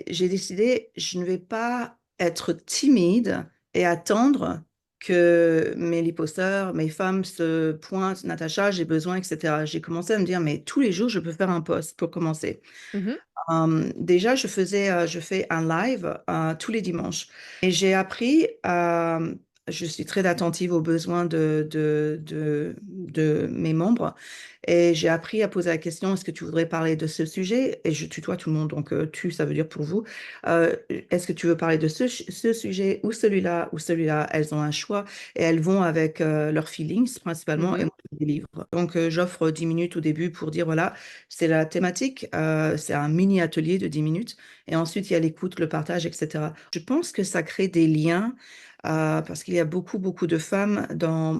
j'ai décidé, je ne vais pas être timide et attendre que mes liposters, mes femmes se pointent, Natacha, j'ai besoin, etc. J'ai commencé à me dire, mais tous les jours, je peux faire un post pour commencer. Mhm, Déjà, je fais un live tous les dimanches. Et j'ai appris je suis très attentive aux besoins de mes membres. Et j'ai appris à poser la question, est-ce que tu voudrais parler de ce sujet? Et je tutoie tout le monde, donc tu, ça veut dire pour vous. Est-ce que tu veux parler de ce sujet ou celui-là ou celui-là? Elles ont un choix et elles vont avec leurs feelings principalement et mhm, moi, je délivre. Donc, j'offre 10 minutes au début pour dire, voilà, c'est la thématique, c'est un mini atelier de 10 minutes. Et ensuite, il y a l'écoute, le partage, etc. Je pense que ça crée des liens parce qu'il y a beaucoup, beaucoup de femmes dans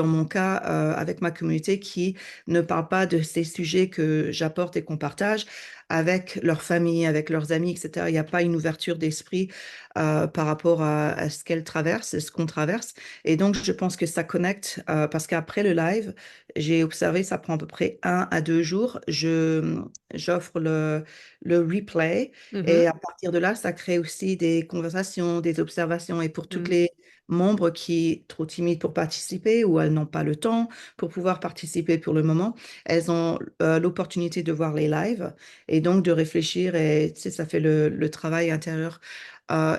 mon cas, avec ma communauté, qui ne parlent pas de ces sujets que j'apporte et qu'on partage avec leur famille, avec leurs amis, etc. Il n'y a pas une ouverture d'esprit par rapport à ce qu'elles traversent, ce qu'on traverse. Et donc, je pense que ça connecte parce qu'après le live, j'ai observé, ça prend à peu près 1 à 2 jours. J'offre le replay mhm, et à partir de là, ça crée aussi des conversations, des observations. Et pour toutes mhm. les membres qui sont trop timides pour participer ou elles n'ont pas le temps pour pouvoir participer pour le moment, elles ont l'opportunité de voir les lives et donc de réfléchir et tu sais, ça fait le travail intérieur.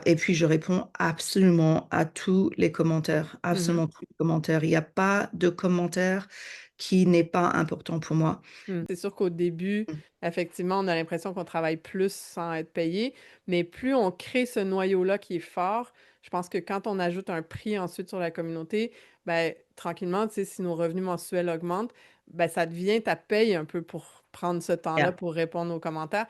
Et puis, je réponds absolument à tous les commentaires, Mhm. absolument tous les commentaires. Il n'y a pas de commentaire qui n'est pas important pour moi. C'est sûr qu'au début, effectivement, on a l'impression qu'on travaille plus sans être payé, mais plus on crée ce noyau-là qui est fort, je pense que quand on ajoute un prix ensuite sur la communauté, ben, tranquillement, tu sais, si nos revenus mensuels augmentent, ben, ça devient ta paye un peu pour prendre ce temps-là Yeah. pour répondre aux commentaires.